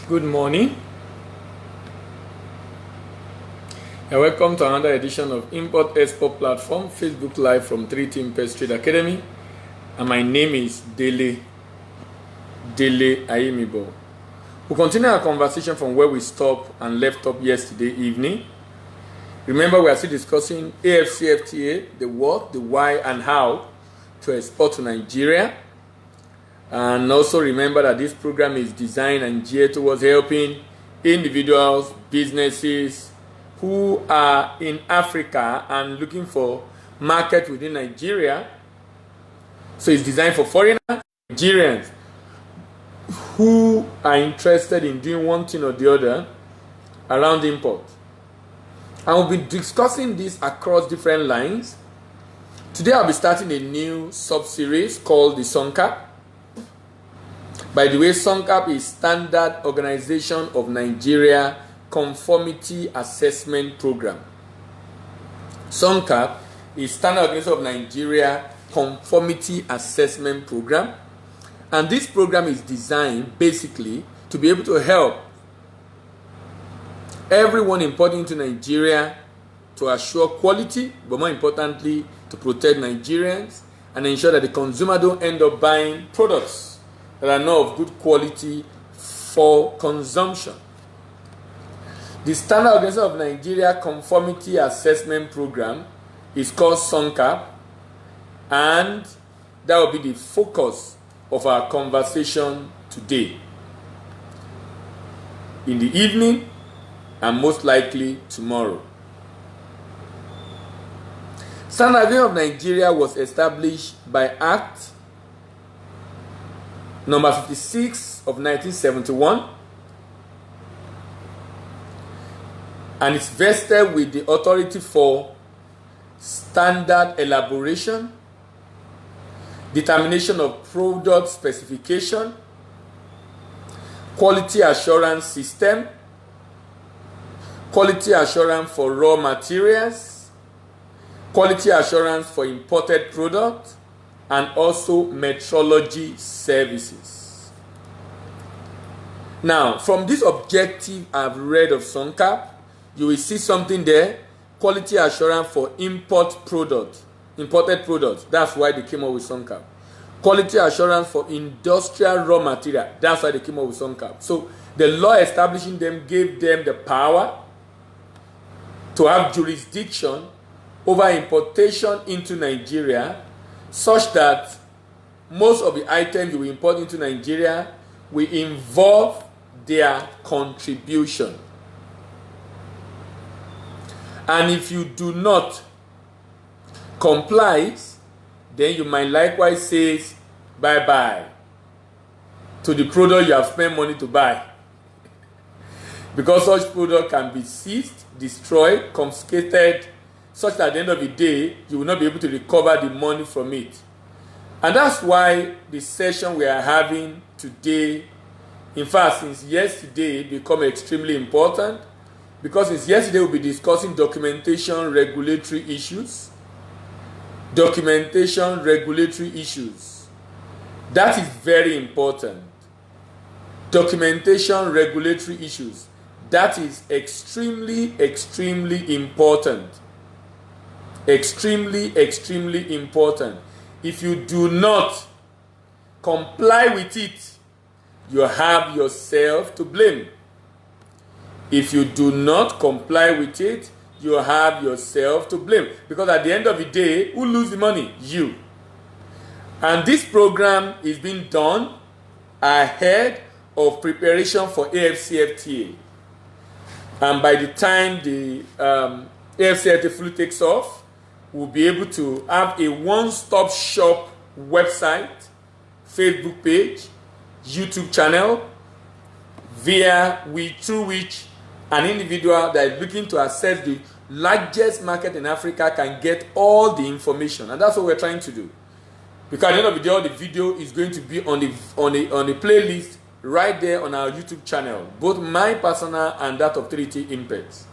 Good morning. And welcome to another edition of Import Export Platform Facebook Live from 3T Import Trade Academy. And my name is Dele Ayimibo. We'll continue our conversation from where we stopped and left off yesterday evening. Remember, we are still discussing AFCFTA, the what, the why, and how to export to Nigeria. And also remember that this program is designed and geared towards helping individuals, businesses who are in Africa and looking for market within Nigeria. So it's designed for foreigners, Nigerians who are interested in doing one thing or the other around import. And we'll be discussing this across different lines. Today I'll be starting a new sub-series called the SONCAP. By the way, SONCAP is Standard Organization of Nigeria Conformity Assessment Program. SONCAP is Standard Organization of Nigeria Conformity Assessment Program. And this program is designed basically to be able to help everyone importing into Nigeria to assure quality, but more importantly, to protect Nigerians and ensure that the consumer don't end up buying products that are not of good quality for consumption. The Standard Organization of Nigeria Conformity Assessment Program is called SONCAP, and that will be the focus of our conversation today, in the evening, and most likely tomorrow. Standard Organization of Nigeria was established by Act number 56 of 1971, and it's vested with the authority for standard elaboration, determination of product specification, quality assurance system, quality assurance for raw materials, quality assurance for imported products, and also metrology services. Now, from this objective I've read of SONCAP, you will see something there, quality assurance for imported products. That's why they came up with SONCAP. Quality assurance for industrial raw material. That's why they came up with SONCAP. So the law establishing them gave them the power to have jurisdiction over importation into Nigeria, such that most of the items you import into Nigeria will involve their contribution. And if you do not comply, then you might likewise say bye-bye to the product you have spent money to buy. Because such product can be seized, destroyed, confiscated, such that at the end of the day, you will not be able to recover the money from it. And that's why the session we are having today, in fact, since yesterday, become extremely important. Because since yesterday, we'll be discussing documentation regulatory issues. Documentation regulatory issues. That is very important. Documentation regulatory issues. That is extremely important. Extremely important. If you do not comply with it, you have yourself to blame. If you do not comply with it, you have yourself to blame. Because at the end of the day, who loses the money? You. And this program is being done ahead of preparation for AFCFTA. And by the time the AFCFTA fully takes off, we'll be able to have a one-stop shop website, Facebook page, YouTube channel, through which an individual that is looking to access the largest market in Africa can get all the information. And that's what we're trying to do. Because at the end of the day, all the video is going to be on the playlist right there on our YouTube channel, both my personal and that of 3T Impacts.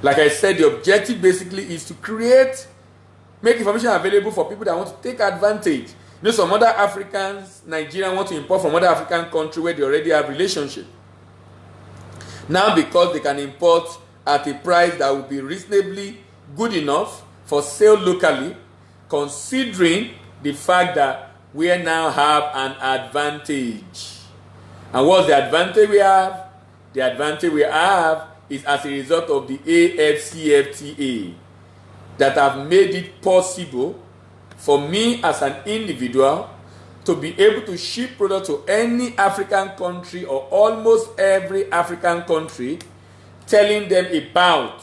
Like I said, the objective basically is to make information available for people that want to take advantage. You know, some other Africans, Nigerians want to import from other African countries where they already have relationship. Now, because they can import at a price that will be reasonably good enough for sale locally, considering the fact that we now have an advantage. And what's the advantage we have? The advantage we have is as a result of the AFCFTA that have made it possible for me as an individual to be able to ship product to any African country or almost every African country, telling them about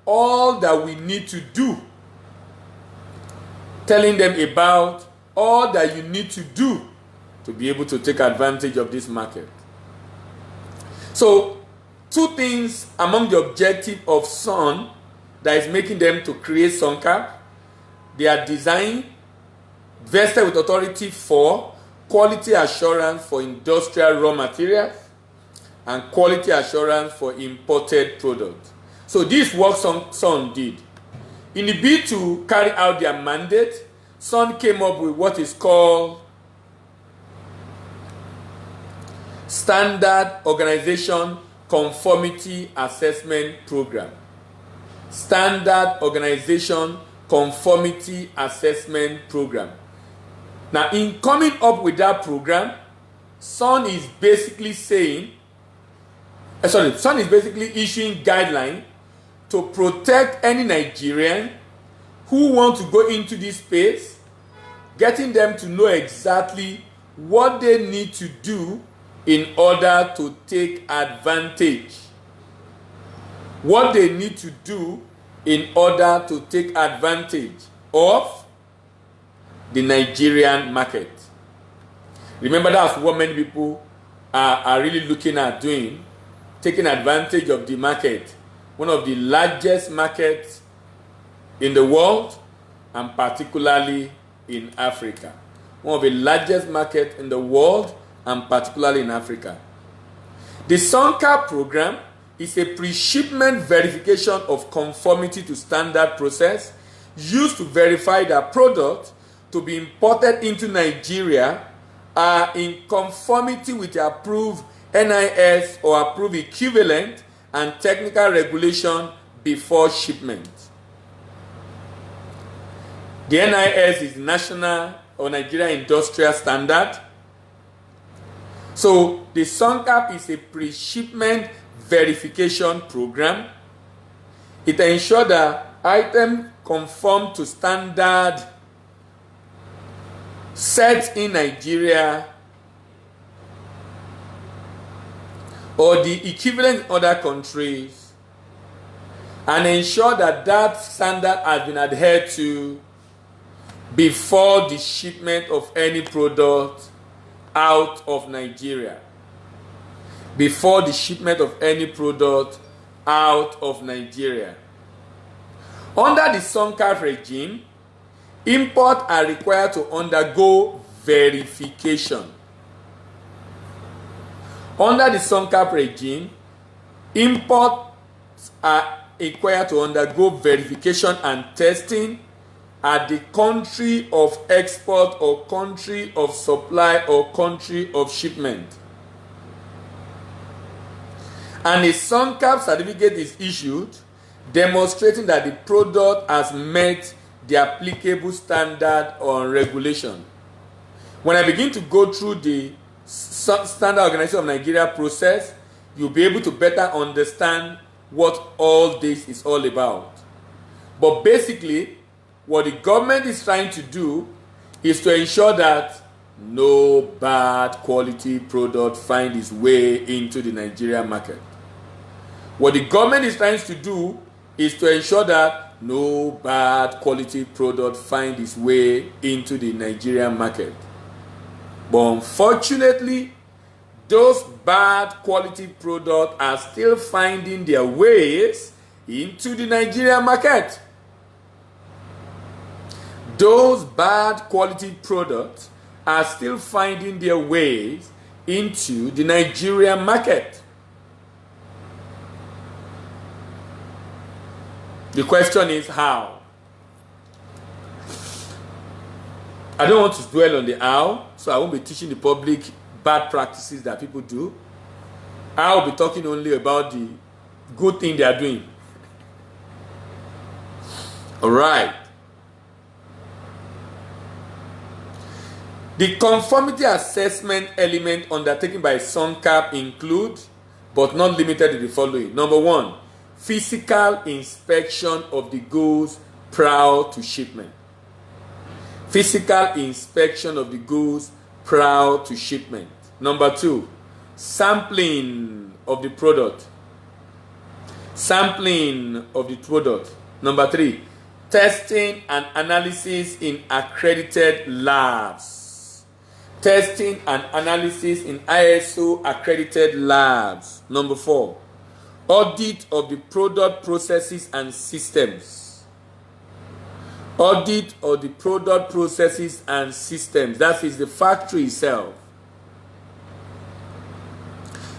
all that we need to do, telling them about all that you need to do to be able to take advantage of this market. So, two things among the objective of SON that is making them to create SONCAP. They are designed, vested with authority for quality assurance for industrial raw materials and quality assurance for imported products. So this is what SON did. In the bid to carry out their mandate, SON came up with what is called Standard Organization Conformity Assessment Program. Standard Organization Conformity Assessment Program. Now, in coming up with that program, SON is basically issuing guidelines to protect any Nigerian who want to go into this space, getting them to know exactly what they need to do in order to take advantage. What they need to do in order to take advantage of the Nigerian market. Remember, that's what many people are really looking at doing, taking advantage of the market, one of the largest markets in the world, and particularly in Africa. One of the largest markets in the world, and particularly in Africa. The SONCAP program is a pre-shipment verification of conformity to standard process used to verify that products to be imported into Nigeria are in conformity with the approved NIS or approved equivalent and technical regulation before shipment. The NIS is National or Nigeria Industrial Standard. So the SONCAP is a pre-shipment verification program. It ensures that items conform to standard set in Nigeria or the equivalent in other countries, and ensure that that standard has been adhered to before the shipment of any product out of Nigeria. Before the shipment of any product out of Nigeria. Under the SONCAP regime, imports are required to undergo verification. Under the SONCAP regime, imports are required to undergo verification and testing at the country of export or country of supply or country of shipment. And a SONCAP certificate is issued demonstrating that the product has met the applicable standard or regulation. When I begin to go through the Standard Organization of Nigeria process, you'll be able to better understand what all this is all about. But basically, what the government is trying to do is to ensure that no bad quality product finds its way into the Nigerian market. What the government is trying to do is to ensure that no bad quality product finds its way into the Nigerian market. But unfortunately, those bad quality products are still finding their ways into the Nigerian market. Those bad quality products are still finding their ways into the Nigerian market. The question is how? I don't want to dwell on the how, so I won't be teaching the public bad practices that people do. I'll be talking only about the good thing they are doing. All right. The conformity assessment element undertaken by SONCAP include, but not limited to the following. Number one, physical inspection of the goods prior to shipment. Physical inspection of the goods prior to shipment. Number two, sampling of the product. Sampling of the product. Number three, testing and analysis in accredited labs. Testing and analysis in ISO accredited labs. Number four, audit of the product processes and systems. Audit of the product processes and systems. That is the factory itself.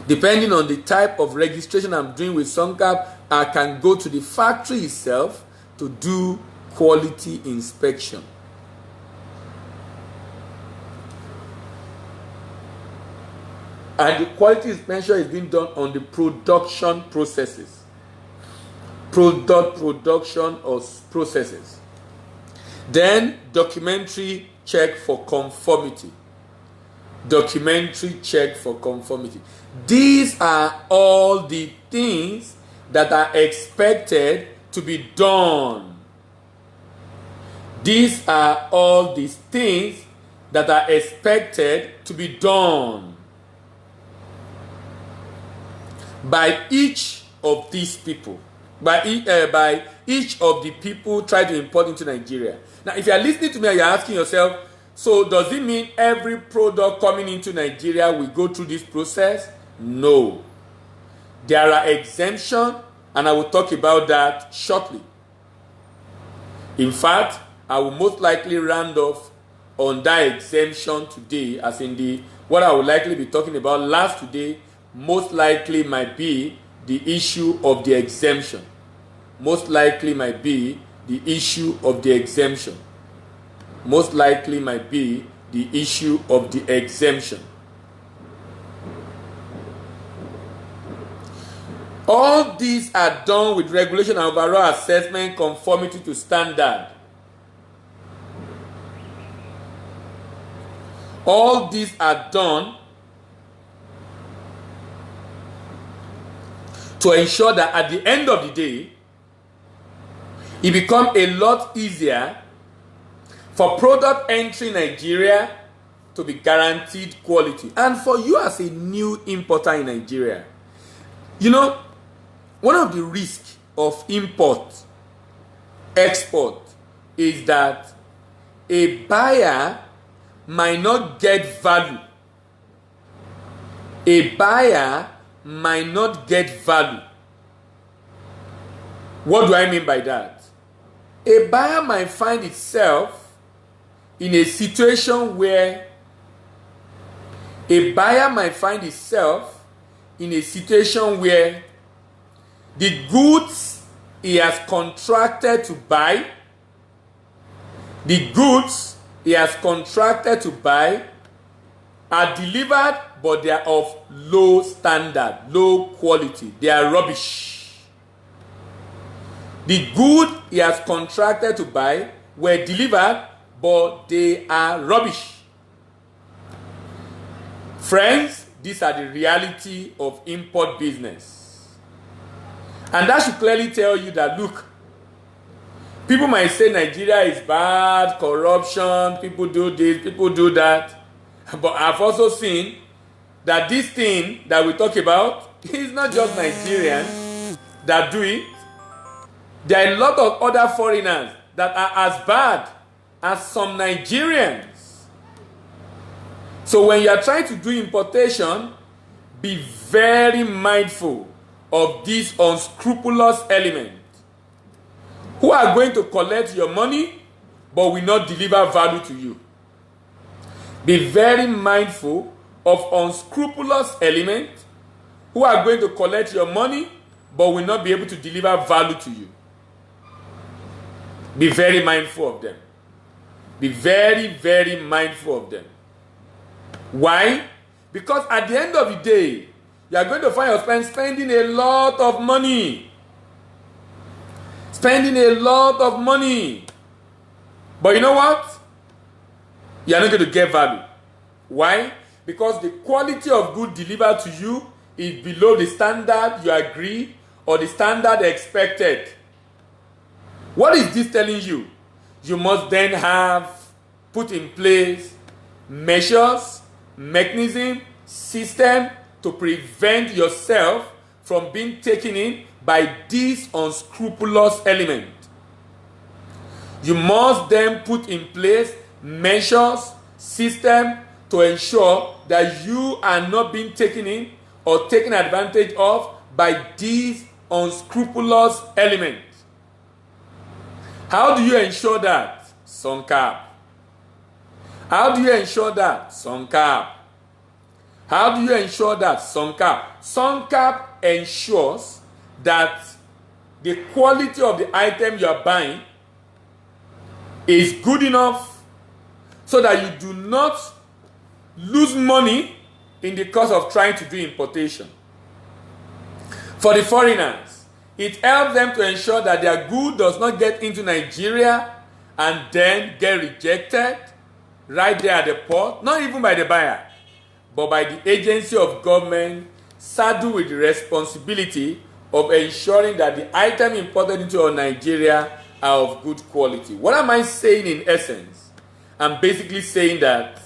Depending on the type of registration I'm doing with SONCAP, I can go to the factory itself to do quality inspection. And the quality inspection is being done on the production processes. Production or processes. Then, documentary check for conformity. Documentary check for conformity. These are all the things that are expected to be done. These are all these things that are expected to be done by each of these people. By each of the people try to import into Nigeria. Now, if you are listening to me and you are asking yourself, so does it mean every product coming into Nigeria will go through this process? No. There are exemptions, and I will talk about that shortly. In fact, I will most likely round off on that exemption today, as in what I will likely be talking about last today, most likely might be the issue of the exemption. Most likely might be the issue of the exemption. Most likely might be the issue of the exemption. All these are done with regulation and overall assessment conformity to standard. All these are done to ensure that at the end of the day, it becomes a lot easier for product entry in Nigeria to be guaranteed quality. And for you as a new importer in Nigeria, you know, one of the risks of import, export, is that a buyer might not get value. A buyer might not get value. What do I mean by that? A buyer might find itself in a situation where the goods he has contracted to buy, are delivered, but they are of low standard, low quality. They are rubbish. The goods he has contracted to buy were delivered, but they are rubbish. Friends, these are the reality of import business. And that should clearly tell you that, look, people might say Nigeria is bad, corruption, people do this, people do that. But I've also seen that this thing that we talk about is not just Nigerians that do it. There are a lot of other foreigners that are as bad as some Nigerians. So when you are trying to do importation, be very mindful of these unscrupulous elements who are going to collect your money but will not deliver value to you. Be very mindful of unscrupulous elements who are going to collect your money but will not be able to deliver value to you. Be very mindful of them. Be very, very mindful of them. Why? Because at the end of the day, you are going to find yourself spending a lot of money. Spending a lot of money. But you know what? You are not going to get value. Why? Because the quality of good delivered to you is below the standard you agree or the standard expected. What is this telling you? You must then have put in place measures, mechanism, system to prevent yourself from being taken in by this unscrupulous element. You must then put in place measures, system to ensure that you are not being taken in or taken advantage of by these unscrupulous elements. How do you ensure that? SONCAP. How do you ensure that? SONCAP. How do you ensure that? SONCAP. SONCAP ensures that the quality of the item you are buying is good enough so that you do not lose money in the course of trying to do importation. For the foreigners, it helps them to ensure that their good does not get into Nigeria and then get rejected right there at the port, not even by the buyer, but by the agency of government saddled with the responsibility of ensuring that the item imported into Nigeria are of good quality. What am I saying in essence? I'm basically saying that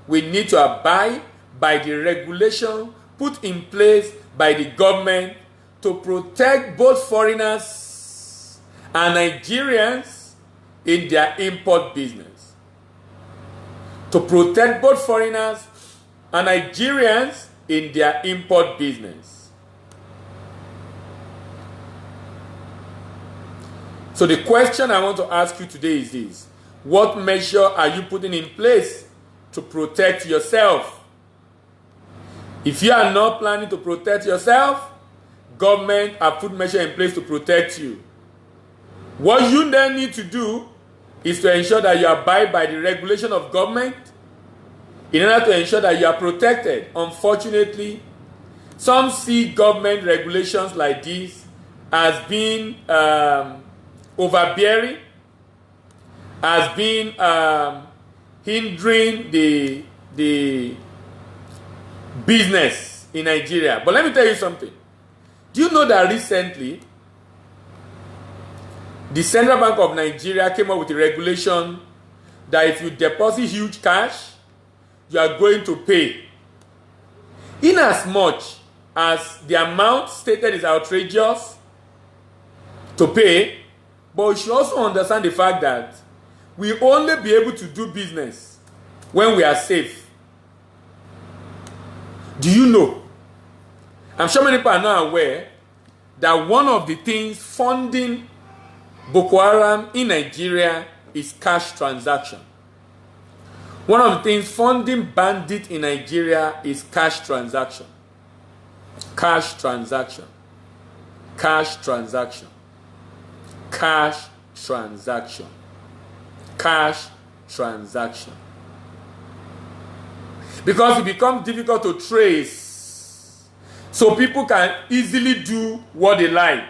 we need to abide by the regulation put in place by the government to protect both foreigners and Nigerians in their import business. To protect both foreigners and Nigerians in their import business. So the question I want to ask you today is this: what measure are you putting in place to protect yourself? If you are not planning to protect yourself, government have put measures in place to protect you. What you then need to do is to ensure that you abide by the regulation of government in order to ensure that you are protected. Unfortunately, some see government regulations like this as being overbearing, as being hindering the business in Nigeria. But let me tell you something. Do you know that recently the Central Bank of Nigeria came up with a regulation that if you deposit huge cash, you are going to pay? Inasmuch as the amount stated is outrageous to pay, but we should also understand the fact that we only be able to do business when we are safe. Do you know? I'm sure many people are not aware that one of the things funding Boko Haram in Nigeria is cash transaction. One of the things funding bandits in Nigeria is cash transaction. Cash transaction. Cash transaction. Cash transaction. Cash transaction. Because it becomes difficult to trace, so people can easily do what they like.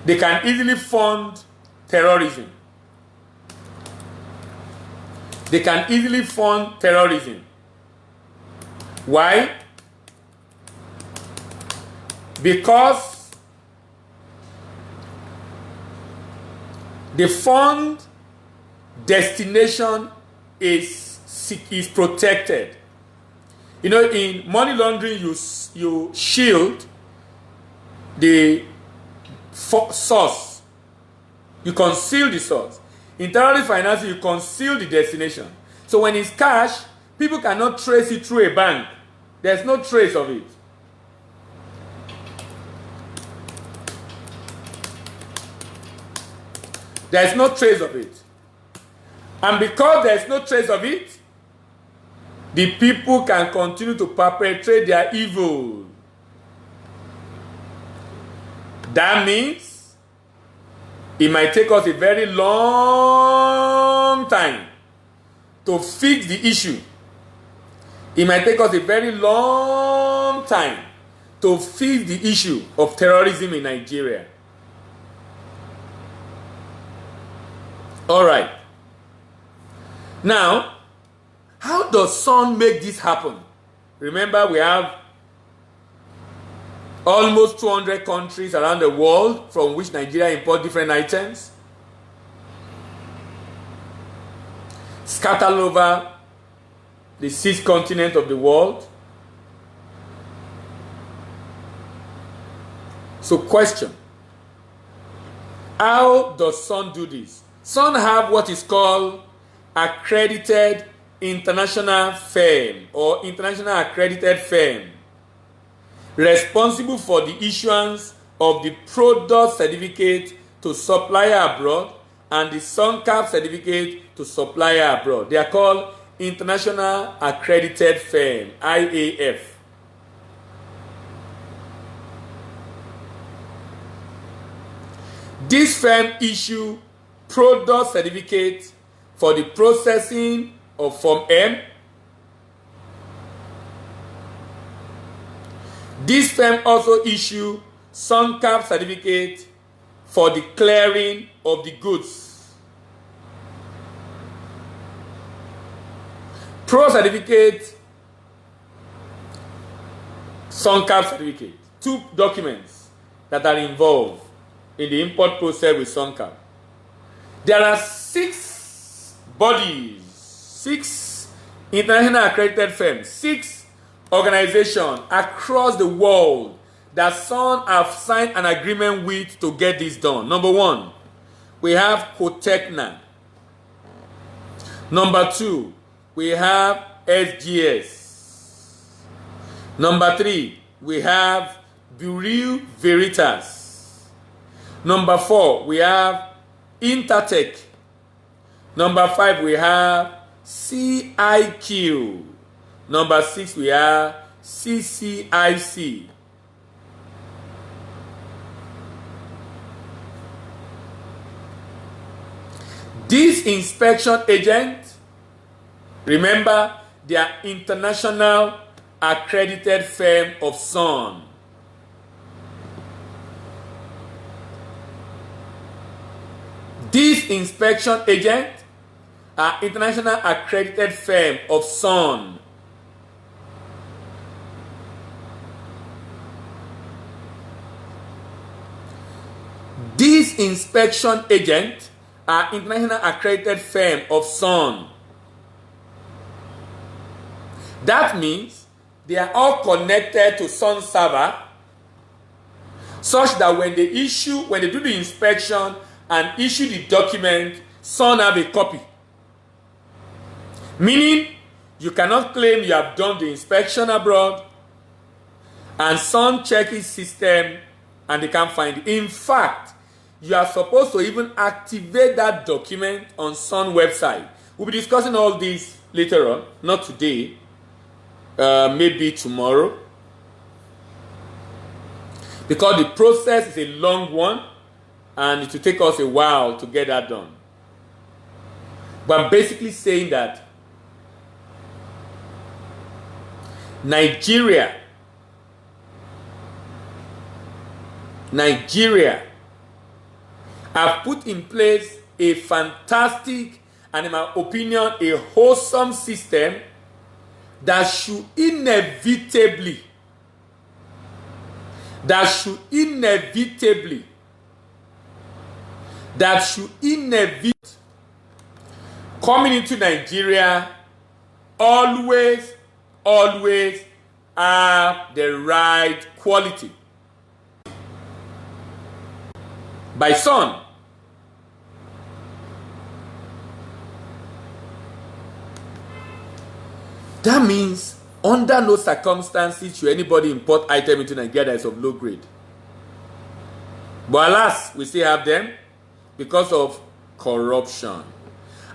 They can easily fund terrorism. They can easily fund terrorism. Why? Because the fund destination is protected. You know, in money laundering, you shield the source. You conceal the source. In terrorist financing, you conceal the destination. So when it's cash, people cannot trace it through a bank. There's no trace of it. There's no trace of it. And because there's no trace of it, the people can continue to perpetrate their evil. That means it might take us a very long time to fix the issue It might take us a very long time to fix the issue of terrorism in Nigeria. All right. Now, how does SON make this happen? Remember, we have almost 200 countries around the world from which Nigeria imports different items, scattered over the 6 continents of the world. So question, how does SON do this? SON have what is called accredited international firm or international accredited firm responsible for the issuance of the product certificate to supplier abroad and the SONCAP certificate to supplier abroad. They are called International Accredited Firm, IAF. This firm issue product certificate for the processing of Form M. This firm also issue SONCAP certificate for the clearing of the goods. Pro certificate, SONCAP certificate. 2 documents that are involved in the import process with SONCAP. There are 6 bodies, 6 international accredited firms, 6 organizations across the world that SON have signed an agreement with to get this done. Number 1, we have COTECNA. Number 2, we have SGS. Number 3, we have Bureau Veritas. Number 4, we have Intertech. Number 5, we have CIQ. Number 6, we have CCIC. These inspection agents, remember, they are international accredited firm of SON. These inspection agents are international accredited firm of SON. These inspection agents are international accredited firm of SON. That means they are all connected to SON server, such that when they do the inspection and issue the document, SON have a copy. Meaning, you cannot claim you have done the inspection abroad and SON check its system and they can't find it. In fact, you are supposed to even activate that document on SON website. We'll be discussing all this later on, not today, maybe tomorrow. Because the process is a long one and it will take us a while to get that done. But I'm basically saying that Nigeria have put in place a fantastic and, in my opinion, a wholesome system that should inevitably coming into Nigeria always have the right quality. By SON. That means under no circumstances should anybody import item into Nigeria that is of low grade. But alas, we still have them because of corruption.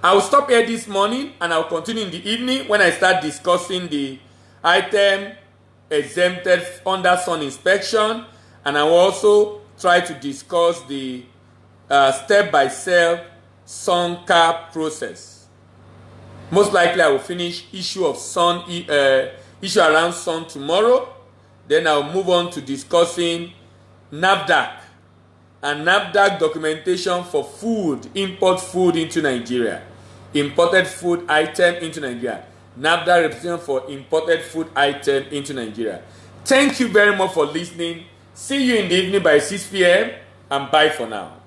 I will stop here this morning and I will continue in the evening when I start discussing the item exempted under SON inspection, and I will also try to discuss the step-by-step SONCAP process. Most likely I will finish issue of issue around Sun tomorrow. Then I'll move on to discussing NAFDAC and NAFDAC documentation for food, import food into Nigeria, imported food item into Nigeria, NAFDAC representation for imported food item into Nigeria. Thank you very much for listening. See you in the evening by 6 p.m. and bye for now.